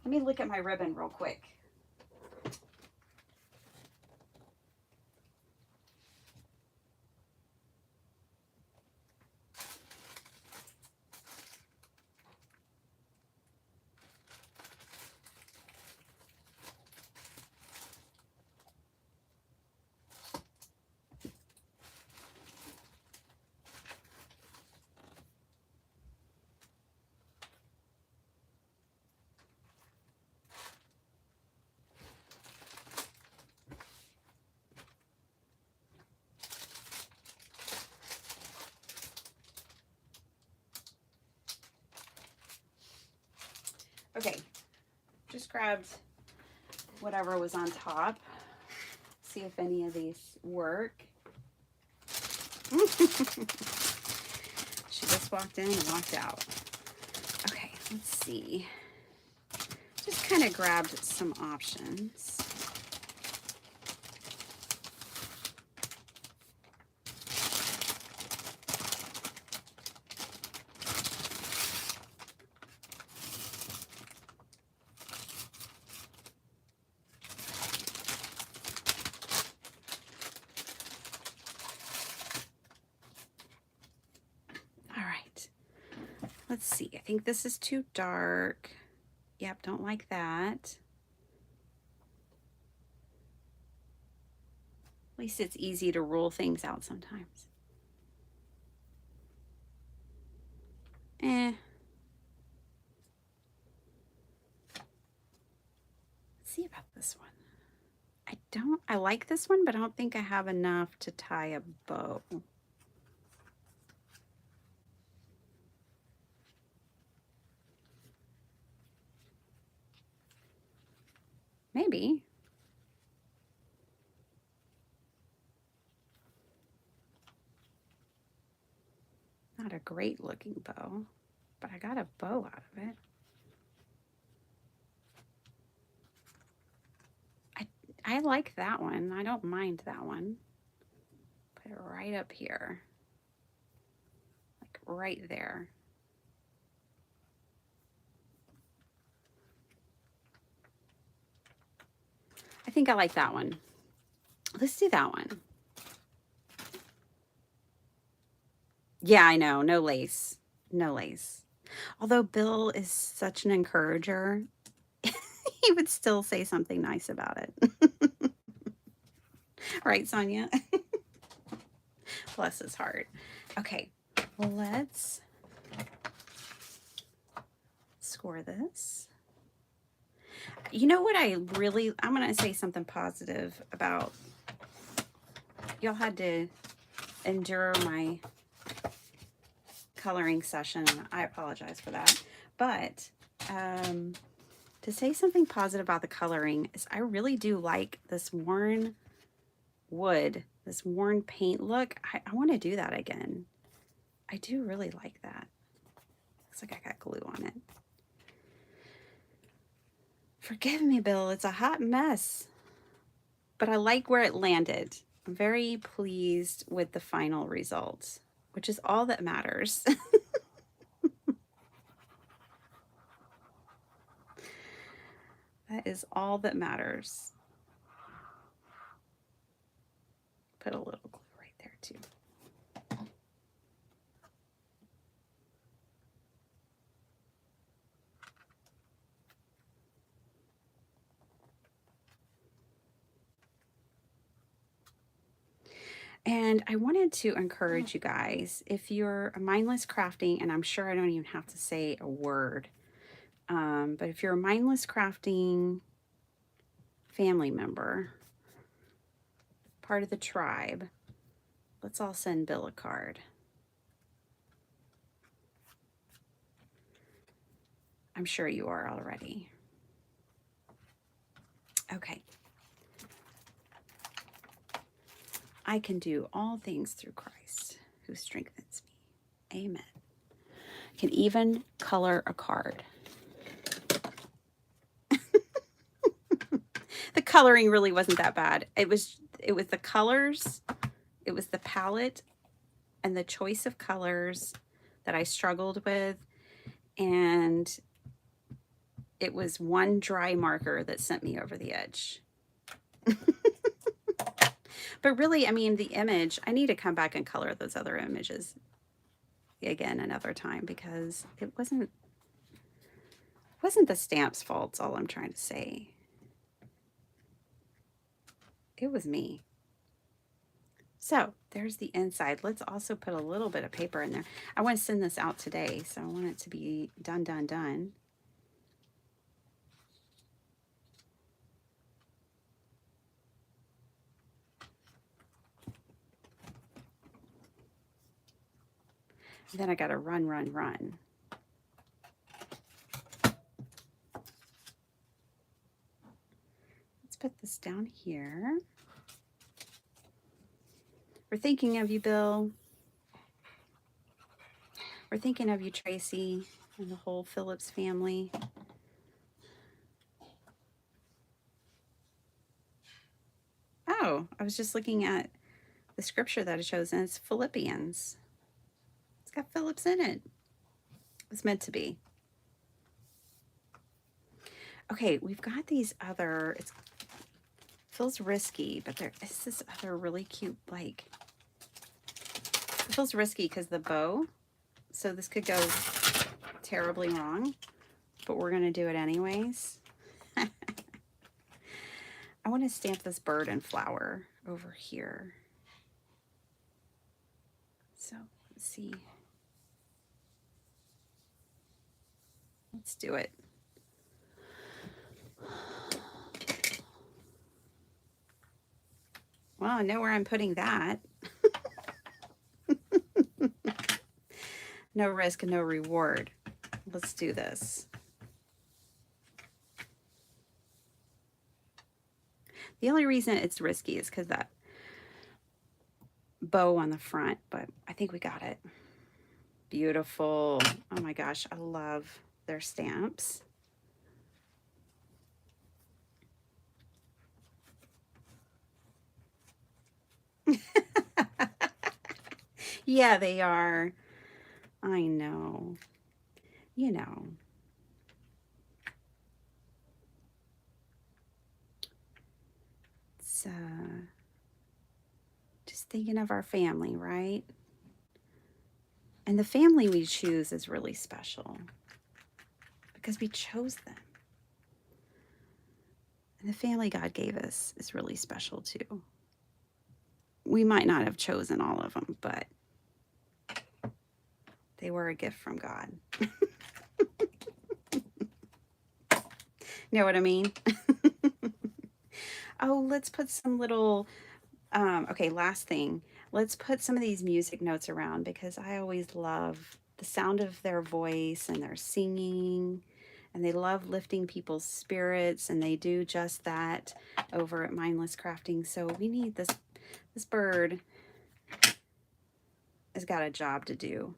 Let me look at my ribbon real quick. Okay, just grabbed whatever was on top. See if any of these work. She just walked in and walked out. Okay, let's see. Just kind of grabbed some options. Let's see, I think this is too dark. Yep, don't like that. At least it's easy to rule things out sometimes. Let's see about this one. I like this one, but I don't think I have enough to tie a bow. Maybe. Not a great looking bow, but I got a bow out of it. I like that one. I don't mind that one. Put it right up here. Like right there. I think I like that one. Let's do that one. Yeah, I know. No lace. No lace. Although Bill is such an encourager, he would still say something nice about it. Right, Sonia? Bless his heart. Okay, well, let's score this. You know what I'm going to say something positive about. Y'all had to endure my coloring session. I apologize for that. But to say something positive about the coloring is I really do like this worn wood, this worn paint look. I want to do that again. I do really like that. Looks like I got glue on it. Forgive me, Bill. It's a hot mess. But I like where it landed. I'm very pleased with the final result, which is all that matters. That is all that matters. Put a little glue right there too. And I wanted to encourage you guys, if you're a Mindless Crafting, and I'm sure I don't even have to say a word, but if you're a Mindless Crafting family member, part of the tribe, let's all send Bill a card. I'm sure you are already. Okay. I can do all things through Christ who strengthens me. Amen. Can even color a card. The coloring really wasn't that bad. It was the colors, it was the palette and the choice of colors that I struggled with, and it was one dry marker that sent me over the edge. But really, I mean, the image, I need to come back and color those other images again another time, because it wasn't the stamp's fault, all I'm trying to say. It was me. So there's the inside. Let's also put a little bit of paper in there. I want to send this out today, so I want it to be done. And then I got to run. Let's put this down here. We're thinking of you, Bill. We're thinking of you, Tracey, and the whole Phillips family. Oh, I was just looking at the scripture that I chose, and it's Philippians. It's got Phillips in it. It's meant to be. Okay, we've got these other, it feels risky, but there is this other really cute, like, it feels risky because the bow, so this could go terribly wrong, but we're going to do it anyways. I want to stamp this bird and flower over here. So let's see. Let's do it. Well, I know where I'm putting that. No risk, no reward. Let's do this. The only reason it's risky is because that bow on the front, but I think we got it. Beautiful. Oh my gosh, I love their stamps. Yeah, they are. I know. You know. It's just thinking of our family, right? And the family we choose is really special because we chose them. And the family God gave us is really special too. We might not have chosen all of them, but they were a gift from God. Know what I mean? Oh, let's put some little, okay, last thing. Let's put some of these music notes around because I always love the sound of their voice and their singing, and they love lifting people's spirits, and they do just that over at Mindless Crafting. So we need this bird has got a job to do.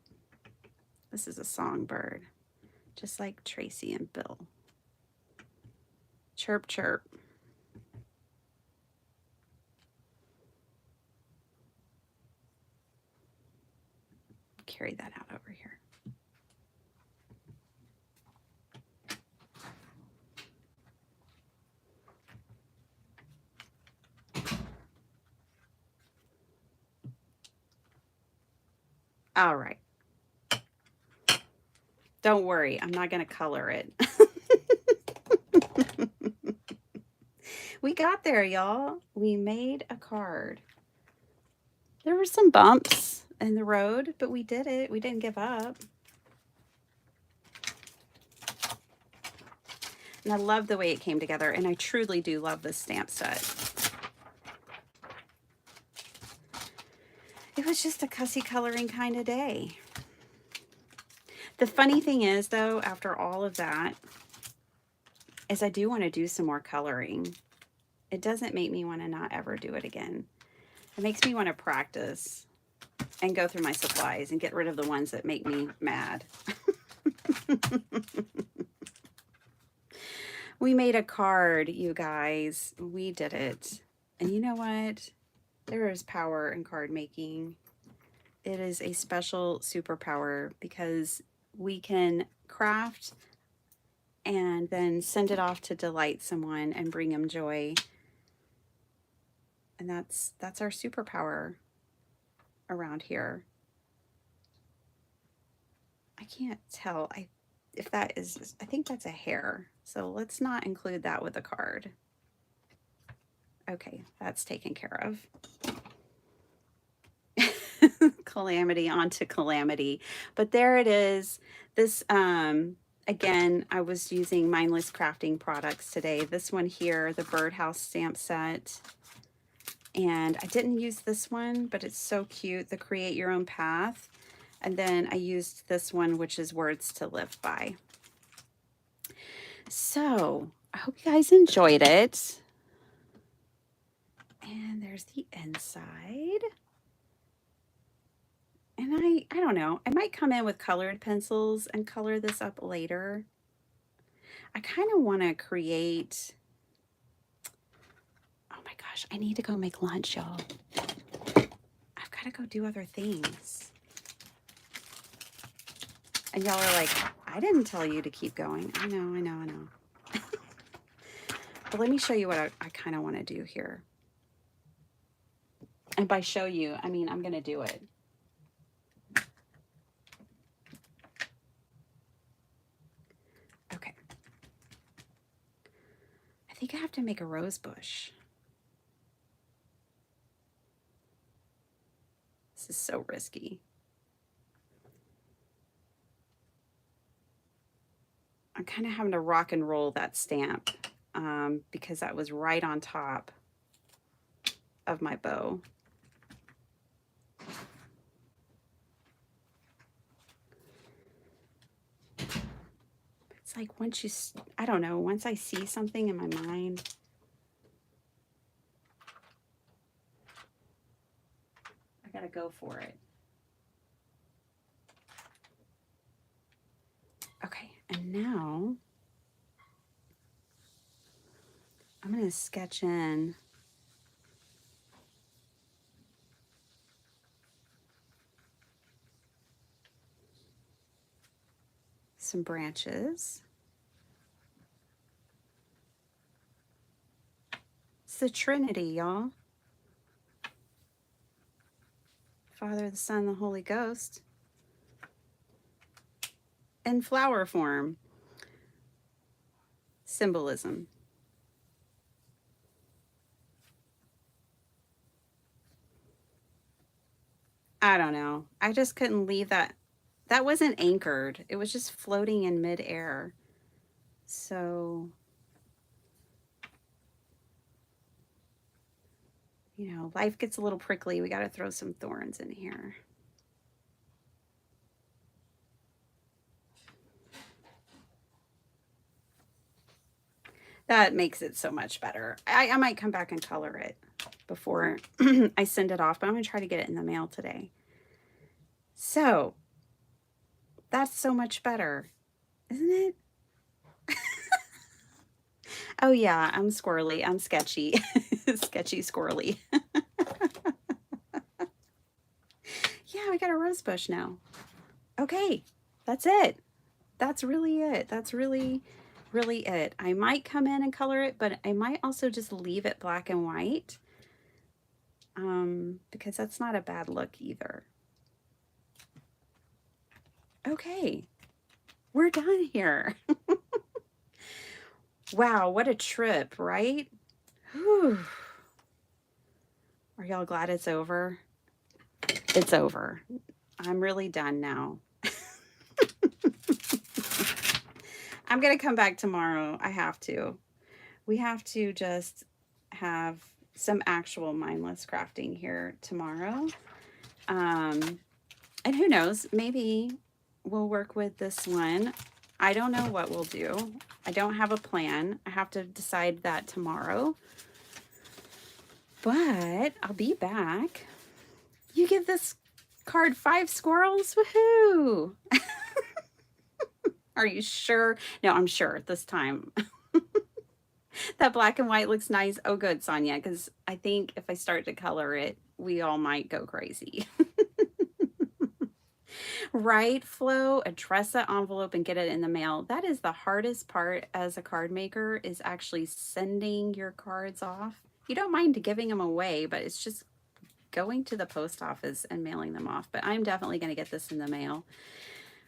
This is a songbird, just like Tracey and Bill. Chirp, chirp. Carry that out over here. All right. Don't worry, I'm not going to color it. We got there, y'all. We made a card. There were some bumps in the road, but we did it. We didn't give up. And I love the way it came together, and I truly do love this stamp set. It was just a cussy coloring kind of day. The funny thing is, though, after all of that, is I do want to do some more coloring. It doesn't make me want to not ever do it again. It makes me want to practice and go through my supplies and get rid of the ones that make me mad. We made a card, you guys. We did it. And you know what? There is power in card making. It is a special superpower because we can craft and then send it off to delight someone and bring them joy. And that's our superpower around here. I can't tell if that is, I think that's a hair. So let's not include that with the card. Okay, that's taken care of. Calamity onto calamity. But there it is. This, again, I was using Mindless Crafting products today. This one here, the birdhouse stamp set. And I didn't use this one, but it's so cute, the Create Your Own Path. And then I used this one, which is Words to Live By. So I hope you guys enjoyed it. And there's the inside. And I don't know, I might come in with colored pencils and color this up later. I kind of want to create, oh my gosh, I need to go make lunch, y'all. I've got to go do other things. And y'all are like, I didn't tell you to keep going. I know. But let me show you what I kind of want to do here. And by show you, I mean, I'm going to do it. Okay. I think I have to make a rose bush. This is so risky. I'm kind of having to rock and roll that stamp because that was right on top of my bow. It's like once you, I don't know, once I see something in my mind, I gotta go for it. Okay, and now I'm gonna sketch in some branches. It's the Trinity, y'all. Father, the Son, the Holy Ghost. In flower form. Symbolism. I don't know. I just couldn't leave that. That wasn't anchored. It was just floating in midair. So, you know, life gets a little prickly. We got to throw some thorns in here. That makes it so much better. I might come back and color it before I send it off, but I'm going to try to get it in the mail today. So, that's so much better, isn't it? Oh yeah, I'm squirrely. I'm sketchy. Sketchy squirrely. Yeah, we got a rose bush now. Okay, that's it. That's really it. That's really it. I might come in and color it, but I might also just leave it black and white because that's not a bad look either. Okay, we're done here. Wow, what a trip, right? Whew. Are y'all glad it's over? It's over. I'm really done now. I'm going to come back tomorrow. I have to. We have to just have some actual mindless crafting here tomorrow. And who knows, maybe we'll work with this one. I don't know what we'll do. I don't have a plan. I have to decide that tomorrow. But I'll be back. You give this card 5 squirrels? Woohoo! Are you sure? No, I'm sure this time. That black and white looks nice. Oh, good, Sonia, because I think if I start to color it, we all might go crazy. Right, Flo? Address that envelope and get it in the mail. That is the hardest part as a card maker, is actually sending your cards off. You don't mind giving them away, but it's just going to the post office and mailing them off. But I'm definitely going to get this in the mail.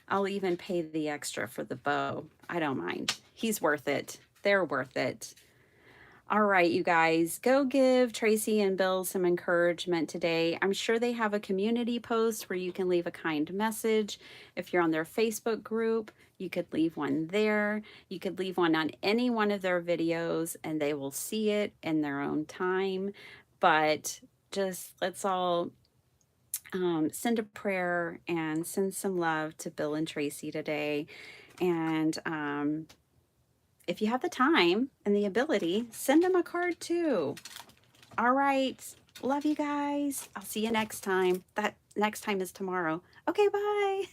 I'll even pay the extra for the bow. I don't mind. He's worth it. They're worth it. All right, you guys, go give Tracey and Bill some encouragement today. I'm sure they have a community post where you can leave a kind message. If you're on their Facebook group, you could leave one there. You could leave one on any one of their videos and they will see it in their own time. But just let's all send a prayer and send some love to Bill and Tracey today. And if you have the time and the ability, send them a card too. All right. Love you guys. I'll see you next time. That next time is tomorrow. Okay, bye.